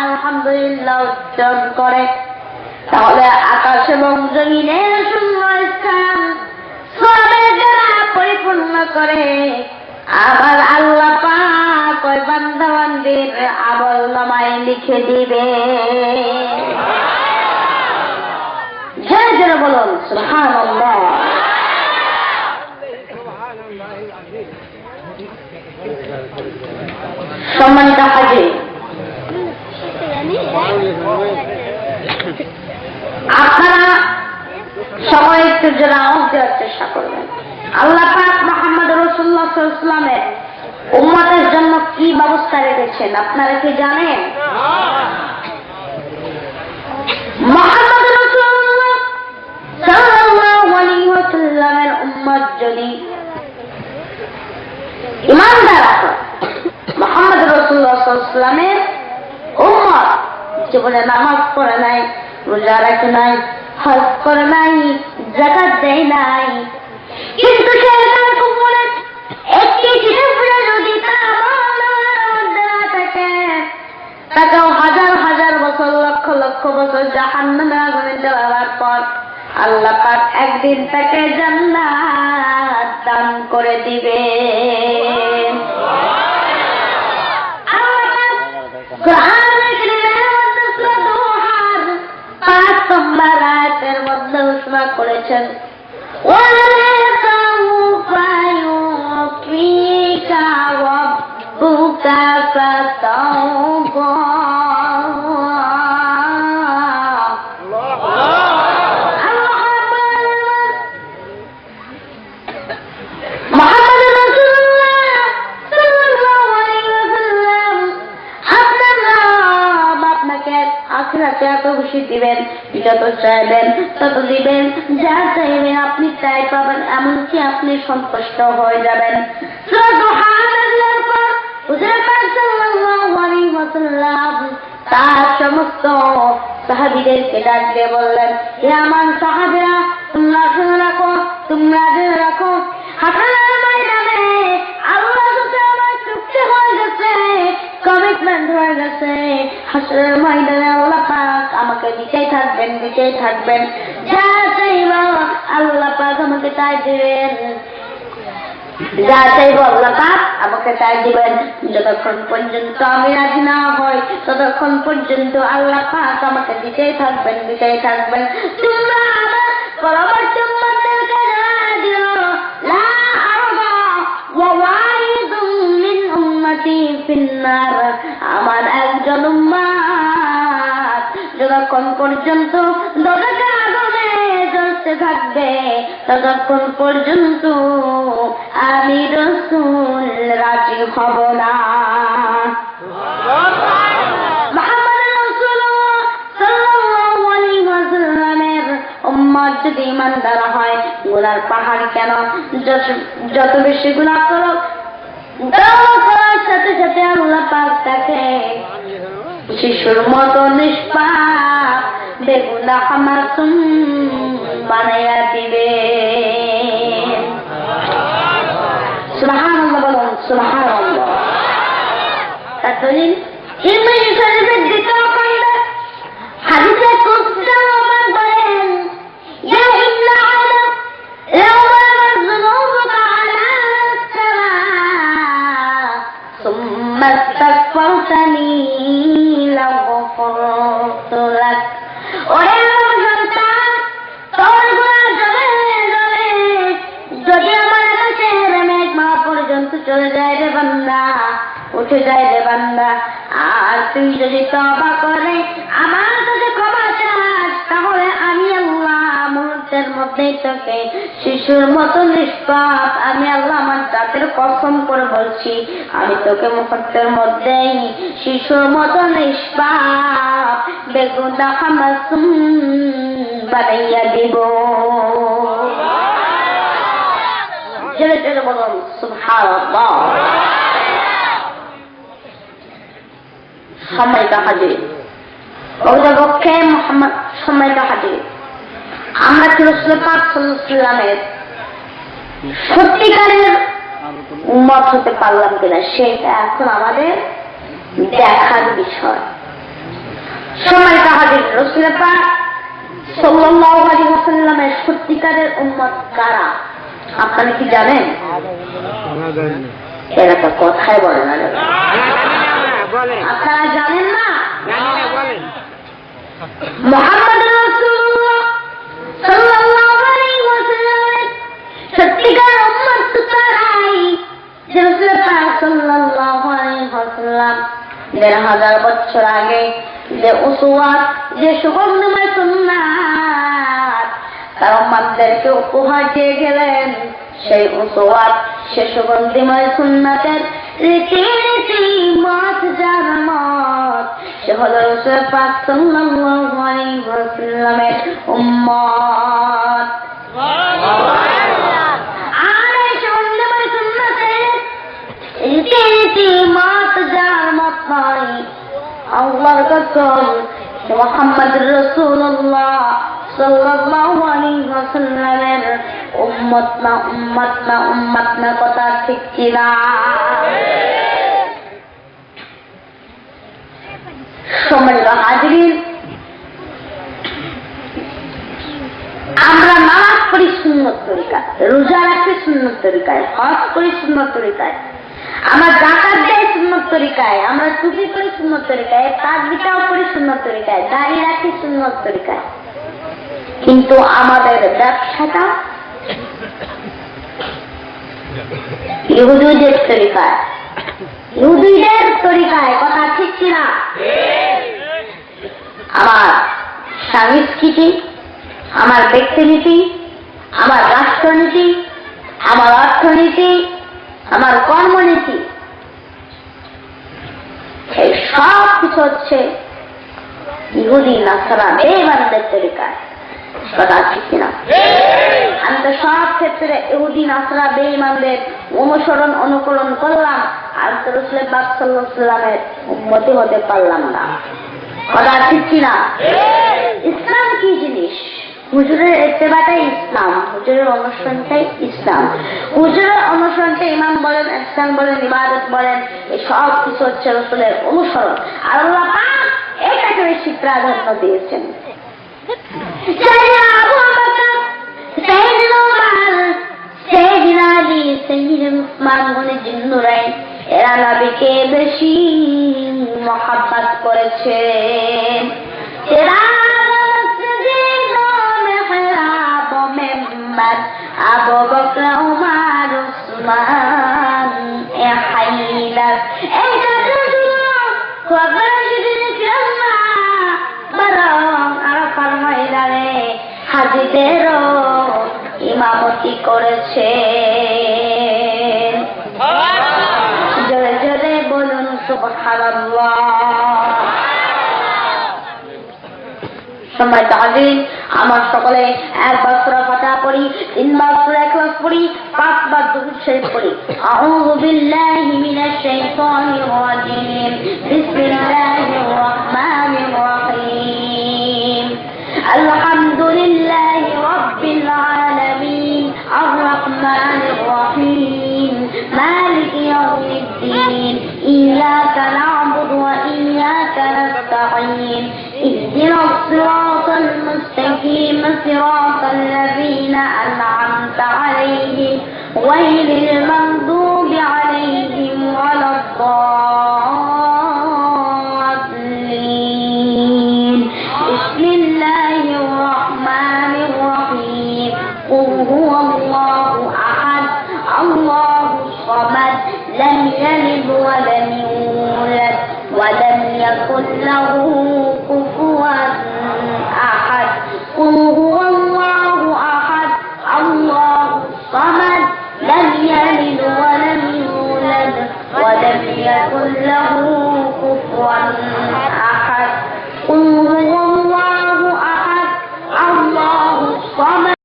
আলহামদুলিল্লাহ উচ্চারণ করে, তাহলে আকাশ এবং জমিনের শূন্যস্থান সবের দ্বারা পরিপূর্ণ করে আবার আল্লাহ পাক ওই বান্দা বান্দির আমল নামায় লিখে দিবে। জয় জয় বলুন সুবহানাল্লাহ। সম্মানিত হাজির, আপনারা সবাই একটু জোরে আওয়াজ দেওয়ার চেষ্টা করবেন। আল্লাহ পাক মুহাম্মদ রাসূলুল্লাহ সাল্লাল্লাহু আলাইহি ওয়াসাল্লামের উম্মতের জন্য কি ব্যবস্থা রেখেছেন আপনারা কি জানেন? মুহাম্মদ রাসূলুল্লাহ সাল্লাল্লাহু আলাইহি ওয়াসাল্লামের উম্মত যদি ঈমানদার হয়, মুহাম্মদ রাসূলুল্লাহ সাল্লাল্লাহু আলাইহি ওয়াসাল্লামের উম্মত জীবনে নামাজ পড়ে নাই, রোজা রাখে নাই, হজ করে নাই, যাকাত দেয় নাই, কিন্তু সে তার কবরে একটি জিনিস যদি থাকে তাকেও হাজার হাজার বছর লক্ষ লক্ষ বছর জাহান্নামে আগুনে জ্বালাবার পর আল্লাহ পাক একদিন তাকে জান্নাত দান করে দিবে। কোরআনের কারিমের মধ্যে সূরা দুহার ৫ নম্বর আয়াতের মধ্যে ঘোষণা করেছেন, ওয়ালা সাউফা ইউতিকা রাব্বুকা ফাতাওবা। এত খুশি দিবেন, যত চাইবেন তত দিবেন, যা চাইবেন আপনি তাই পাবেন, এমনকি আপনি সন্তুষ্ট হয়ে যাবেন। তার সমস্ত সাহাবীদেরকে ডাক দিয়ে বললেন, হে আমার সাহাবীরা, তোমরা শুনে রাখো, তোমরা জেনে রাখো, হাসরের ময়দানে আল্লাহ সাথে আমার চুক্তি হয়ে গেছে, কমিটমেন্ট হয়ে গেছে। হাসরের ময়দানে আল্লাহ পাক আমাকে দিতেই থাকবেন, দিতেই থাকবেন, যা চাইব আল্লাহ পাক আমাকে তাই দিবেন, যা চাইব আল্লাহ পাক আমাকে তাই দিবেন। যতক্ষণ পর্যন্ত আমি রাজি না হই ততক্ষণ পর্যন্ত আল্লাহ পাক আমাকে দিতেই থাকবেন, দিতেই থাকবেন। তোমরা আমার পরবর্তী উম্মতদেরকে জানায় দিও, লা আরদা ওয়া ওয়াইদুম মিন উম্মতি ফিন্নার। আমার একজন উম্মত যতক্ষণ পর্যন্ত দোজখে আগুনে জ্বলতে থাকবে ততক্ষণ পর্যন্ত আমি রাসূল রাজি হব না। মুহাম্মদ রাসূলুল্লাহ সাল্লাল্লাহু আলাইহি ওয়াসাল্লামের উম্মত যদি ঈমানদার হয়, গুনার পাহাড় কেন, যত বেশি গুনাহ করো করার সাথে সাথে আল্লাহ পাক তাকে শিশুর মতো নিষ্পাপ বেগুনাহ মাসুম বানাইয়া দিবে। সুবহানাল্লাহ বলুন সুবহানাল্লাহ। তার দলিল হিন্দু শরীফের দ্বিতীয় খণ্ড ثم استغفرتني لغفرت لك ওরে আমার সন্তান তোর গুনাহ জমে জমে যদি আমার কাছের মেঘমা পর্যন্ত চলে যায় রে বান্দা উঠে যায় রে বান্দা আর তুই যদি তওবা করে আমার কাছে ক্ষমা চাস তাহলে আমি আল্লাহ মুহূর্তের মধ্যেই তোকে শিশুর মতো নিষ্পাপ আমি আল্লাহ আমার জাতের কসম করে বলছি আমি তোকে মুহূর্তের মধ্যেই শিশুর মতো নিষ্পাপ বেগুনাহ মাসুম বানাইয়া দিব জোরে জোরে বলুন সুবহানাল্লাহ। সম্মানিত হাজির প্রকৃতপক্ষে মুহাম্মদ সম্মানিত হাজির আমরা কি রাসূল পাক সাল্লাল্লাহু আলাইহি ওয়াসাল্লামের সত্যিকারের উম্মত হতে পারলাম কিনা সেটা এখন আমাদের দেখার বিষয়। সম্মানিত হাজির রাসূল পাক সাল্লাল্লাহু আলাইহি ওয়াসাল্লামের সত্যিকারের উম্মত কারা আপনারা কি জানেন? এরা তো কথাই বলে না, আপনারা জানেন না? মুহাম্মদ রাসূলুল্লাহ সাল্লাল্লাহু আলাইহি ওয়াসাল্লামের সত্যিকার উম্মত তারাই যে রাসূল পাক সাল্লাল্লাহু আলাইহি ওয়াসাল্লাম ১৫০০ বছর আগে যে উসওয়াত যে সুগন্ধময় সুন্নাত তার উম্মতদেরকে উপহার দিয়ে গেলেন সেই উসওয়াত সে সুগন্ধময় সুন্নাতের রীতি রীতি মত যার মত সে হলো রাসূল পাক সাল্লাল্লাহু আলাইহি ওয়াসাল্লামের উম্মত। আর এই সুগন্ধময় সুন্নাতের রীতি রীতি মত যার মত নয় আল্লাহর কসম মুহাম্মদ রাসূলুল্লাহ সাল্লাল্লাহু আলাইহি ওয়াসাল্লামের উম্মত না কথা ঠিক কিনা? সম্মানিত হাজিরিন আমরা নামাজ পড়ি সুন্নত তরিকায়, রোজা রাখি সুন্নত তরিকায়, হজ করি সুন্নত তরিকায়, আমরা যাকাত দেই সুন্নত তরিকায়, আমরা টুপি পরি সুন্নত তরিকায়, তাসবিহটাও পড়ি সুন্নত তরিকায়, দাড়ি রাখি সুন্নত তরিকায়, কিন্তু আমাদের ব্যবসাটা ইহুদিদের তরিকায়, ইহুদিদের তরিকায়। কথা ঠিক কিনা? আমার সংস্কৃতি, আমার ব্যক্তিনীতি, আমার রাষ্ট্রনীতি, আমার অর্থনীতি, আমার কর্মনীতি, এই সব কিছু হচ্ছে ইহুদি নাসারা বেঈমানদের তরিকায়। কথা ঠিক কিনা? আমি তো সব ক্ষেত্রে ইহুদি নাসারা বেঈমানদের অনুসরণ অনুকরণ করলাম আর তো রাসূল পাক সাল্লাল্লাহু আলাইহি ওয়াসাল্লামের উম্মতি হতে পারলাম না। কথা ঠিক কিনা? ইসলাম কি জিনিস? হুজুরের ইত্তেবাটাই ইসলাম, হুজুরের অনুসরণটাই ইসলাম, হুজুরের অনুসরণটা ইমান বলেন, ইহসান বলেন, ইবাদত বলেন, এই সব কিছু হচ্ছে রাসূলের অনুসরণ। আর আল্লাহ পাক এটাকে বেশি প্রাধান্য দিয়েছেন। সাইয়েদনা আবু বকর, সাইয়েদনা উমর, সাইয়েদনা আলী, সাইয়েদনা উসমান গনি জিন্নুরাইন এরা নবীকে বেশি মহব্বত করেছেন। এরা আবু বকর, উমর, উসমান, হায়দার এই বরং আরাফার ময়দানে হাজীদেরও ইমামতি করেছেন। জোরে জোরে বলুন সুবহানাল্লাহ। সম্মানিত হাজির আমার সকলে একবার সূরা ফাতিহা পড়ি, 3 বার সূরা ইখলাস পড়ি, 5 বার দুরূদ শরীফ পড়ি। আউযু বিল্লাহি মিনাশ শাইতানির রাজীম। বিসমিল্লাহির রাহমানির রাহিম। আলহামদুলিল্লাহি রাব্বিল আলামিন আর রাহমানির রাহিম মালিকি ইয়াউমিদ্দিন ইয়্যাকা না'বুদু ওয়া ইয়্যাকা নাস্তাঈন اهدنا الصراط المستقيم صراط الذين أنعمت عليهم غير المغضوب عليهم ولا الضالين له كفوا أحد قل هو الله أحد الله الصمد لم يلد ولم يولد ولم يكن له كفوا أحد قل هو الله أحد الله الصمد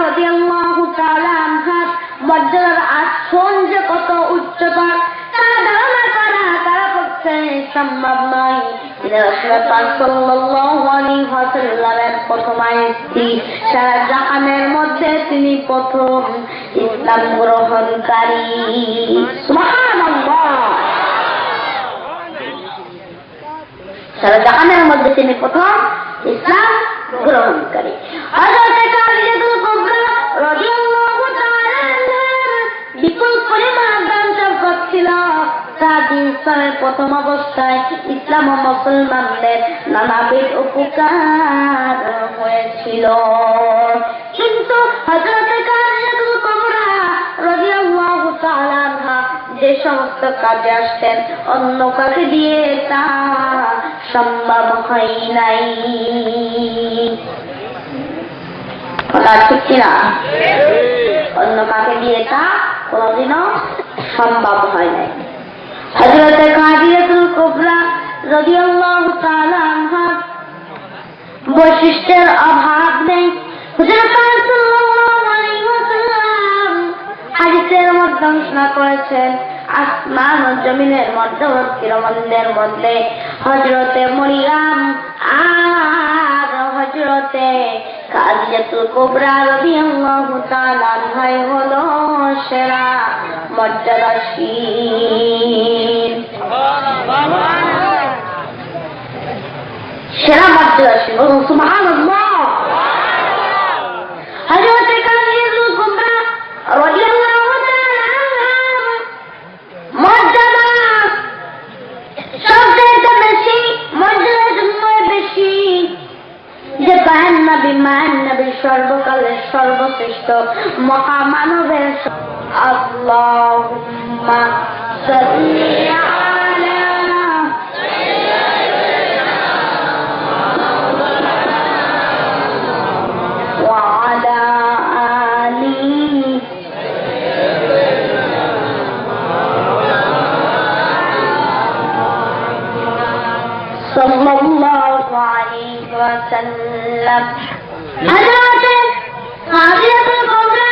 رضي الله تعالى عنها মর্যাদার আসন যে কত উচ্চতর তারা ধারণা করা তারা পক্ষে সম্ভব নয়। সাল্লাল্লাহু আলাইহি ওয়াসাল্লামের প্রথম স্ত্রী সারা জাহানের মধ্যে তিনি প্রথম ইসলাম গ্রহণকারী। সুবহানাল্লাহ। সারা জাহানের মধ্যে তিনি প্রথম ইসলাম গ্রহণকারী। হযরত খাদিজাতুল কুবরা রাদিয়াল্লাহু তাআলা বিপুল পরিমাণ দান সম্পদ ছিল। ইসলামের প্রথম অবস্থায় ইসলাম ও মুসলমানদের নানাবিধ উপকার হয়েছিল, কিন্তু হযরত খাদিজাতুল কুবরা রাদিয়াল্লাহু তাআলা আনহা যে সমস্ত কাজে আসতেন অন্য কাকে দিয়ে তা সম্ভব হয় নাই। ঠিক কিনা? অন্য কাকে দিয়ে তা কোনদিনও সম্ভব হয় নাই। হযরত খাদিজাতুল কুবরা রাদিয়াল্লাহু তাআলা আনহা বৈশিষ্ট্যের অভাব নেই। হুজুর সাল্লাল্লাহু আলাইহি ওয়াসাল্লাম হাদিসের মধ্যে ঘোষণা করেছেন আসমান ও জমিনের মধ্যবর্তী রমণদের মধ্যে হযরতে মরিয়ম আর হযরতে খাদিজাতুল কুবরা রাদিয়াল্লাহু তাআলা আনহা হলো সেরা মর্যাদাশীল, সেরা মর্যাদাশীল। সুবহানাল্লাহ। হযরতে খাদিজাতুল কুবরা রাদিয়াল্লাহু তাআলা আনহা মর্যাদা সবচেয়ে বেশি, মর্যাদার জন্য বেশি যে পায়ের নবী মায়ের নবী সর্বকালের সর্বশ্রেষ্ঠ মহামানবের আল্লাহুম্মা সাল্লি আলা ওয়া আলা আলি সাল্লাল্লাহু আলাইহি ওয়াসাল্লাম। হযরত খাদিজাতুল কুবরা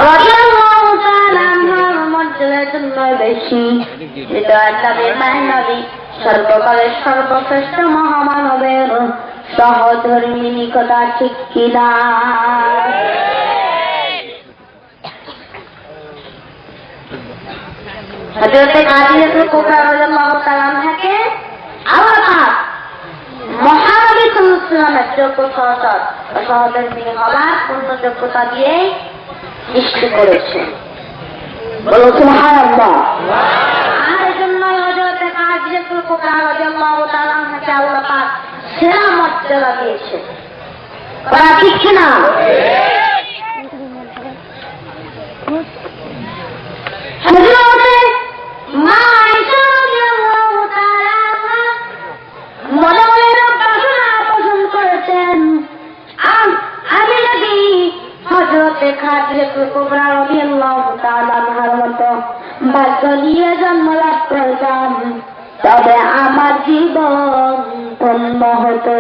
রাদিয়াল্লাহু তাআলা আনহার মর্যাদার জন্য বেশি, হৃদয়ের নবী মায়ের নবী সর্বকালের সর্বশ্রেষ্ঠ মহামানবের সহধর্মিণী, কথা ঠিক কিনা? হযরত খাদিজাতুল কুবরা রাদিয়াল্লাহু তাআলা আনহাকে আল্লাহ মহানবী সাল্লাল্লাহু আলাইহি ওয়াসাল্লামের যোগ্য সহধর্মিণী হবার পূর্ণ যোগ্যতা দিয়ে সৃষ্টি করেছে। বলো সুবহানাল্লাহ। আর এজন্য হযরত খাদিজাতুল কুবরা রাদিয়াল্লাহু তাআলা আনহাকে আল্লাহ পাক সেরা মর্যাদা দিয়েছে, কথা ঠিক কিনা? হযরত মা আয়েশা রাদিয়াল্লাহু তাআলা আনহা মনে মনে প্রার্থনা পোষণ করেছেন, আমি যদি হযরত খাদিজাতুল কুবরা রাদিয়াল্লাহু তাআলা আনহার মতো ভাগ্য নিয়ে জন্ম লাভ করতাম তবে আমার জীবন ধন্য হতো।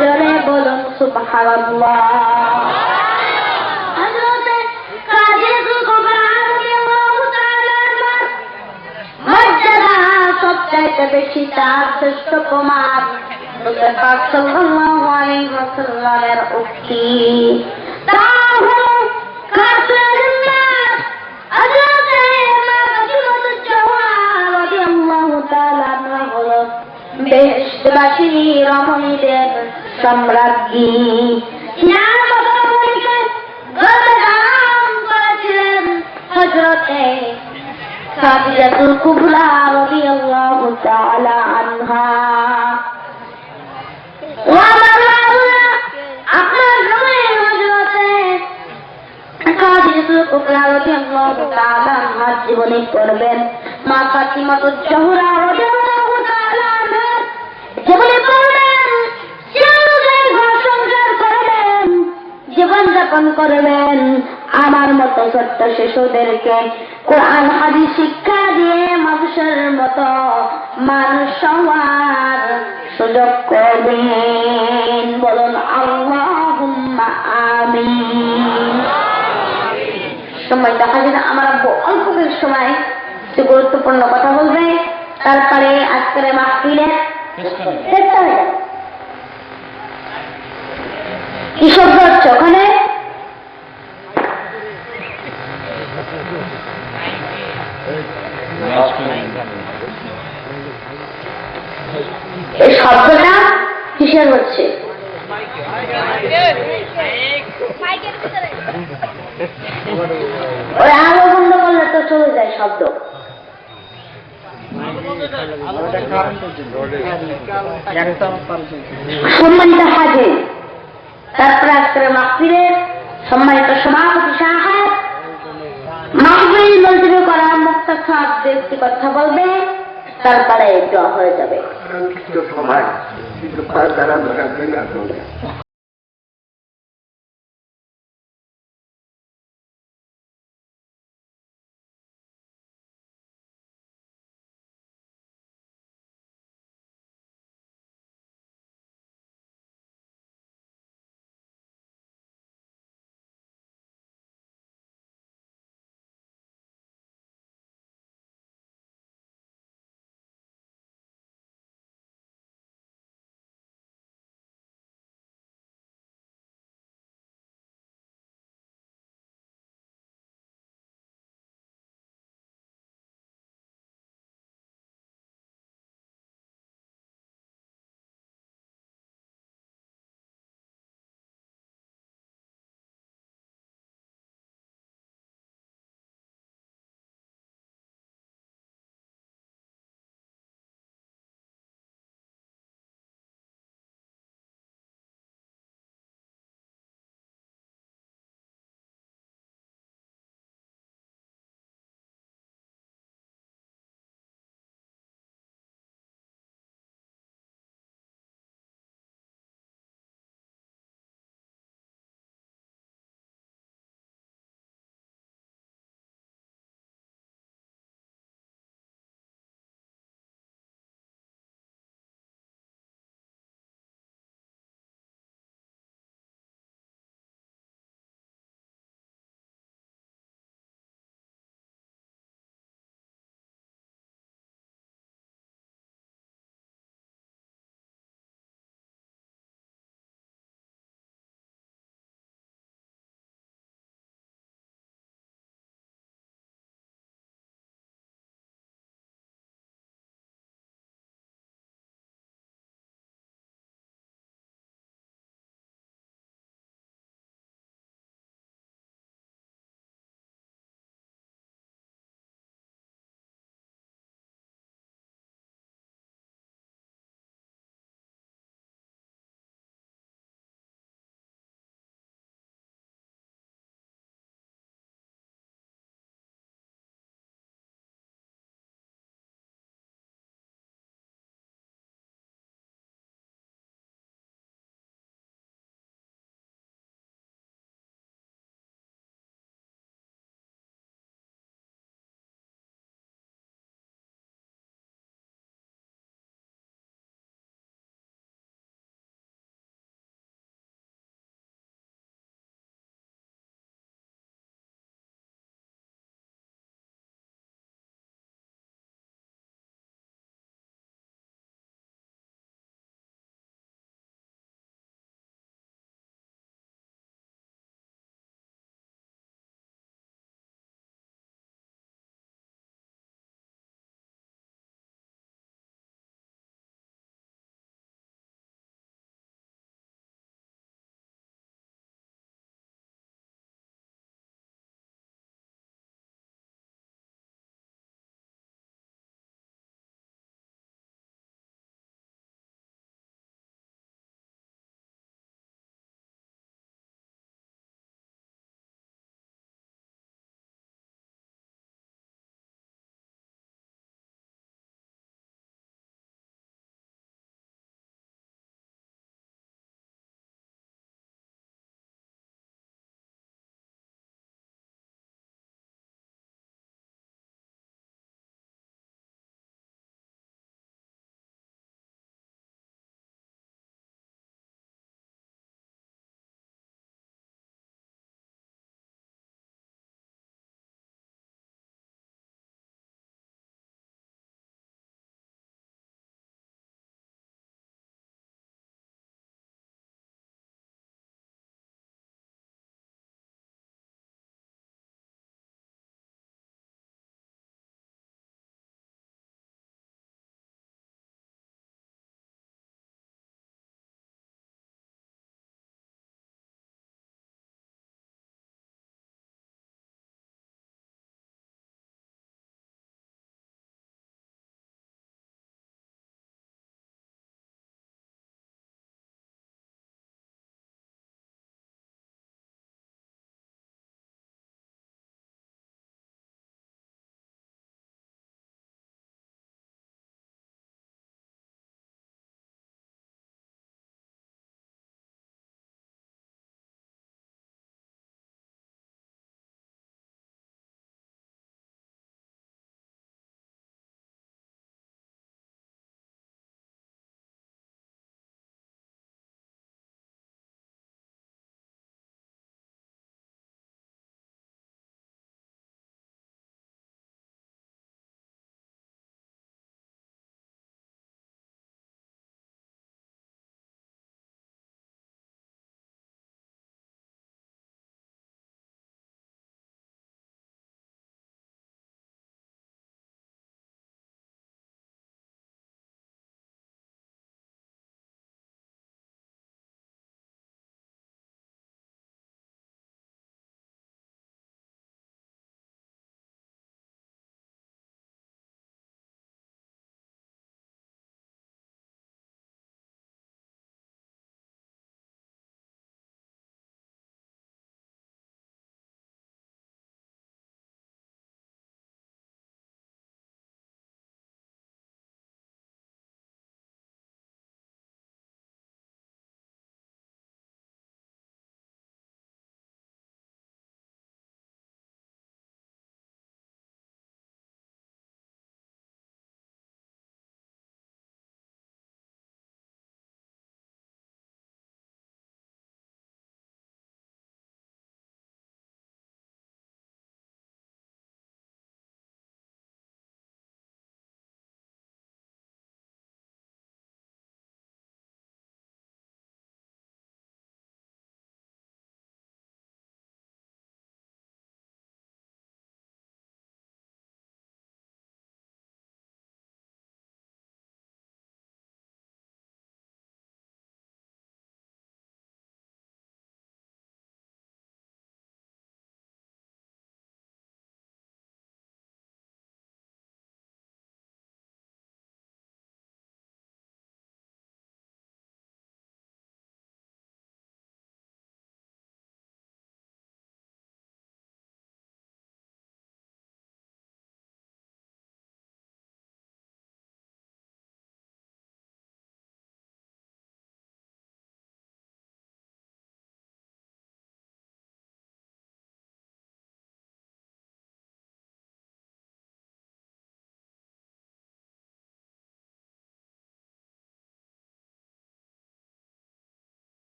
জোরে বলুন সুবহানাল্লাহ। মর্যাদা সবচাইতে বেশি, তার শ্রেষ্ঠ প্রমাণ রাসূল পাক সাল্লাল্লাহু আলাইহি ওয়াসাল্লামের উক্তি, তা হলো খাদিজাতুল্লাহ হযরত মা ফাতিমাতুজ জাহরা রাদিয়াল্লাহু তাআলা আনহা হলো বেহেশতবাসী রমণীদের সম্রাজ্ঞী। হযরতে খাদিজাতুল কুবরা রাদিয়াল্লাহু তাআলা আনহা। আপনার সময় হযরতে খাদিজাতুল কুবরা রাদিয়াল্লাহু তাআলা আনহার জীবনী পড়বেন, মা ফাতিমাতুজ জোহরা রাদিয়াল্লাহু তাআলা আনহার জীবনী পড়বেন, ঘর সংসার করবেন, জীবন যাপন করবেন। আমার মতো ছোট্ট শিশুদেরকে কোরআন হাদিস শিক্ষা দিয়ে মানুষের মতো মানুষ হওয়ার সুযোগ করবেন। বলুন আল্লাহুম্মা আমিন। সময় দেখা যায় না, আমার আব্বু অল্প কিছু সময় একটু গুরুত্বপূর্ণ কথা বলবে, তারপরে আজকের মাহফিলের শেষ হয়ে যাবে। কি শব্দ হচ্ছে ওখানে? এই শব্দটা কিসের হচ্ছে? ওই আলো বন্ধ করলে তো চলে যায় শব্দ। সম্মানিত হাজির, তারপরে আজকের মাহফিলের সম্মানিত সভাপতি সাহেব মাহফিল মঞ্জুরি করা মুক্তাসাদ ব্যক্তি কথা বলবে, তারপরে দোয়া হয়ে যাবে।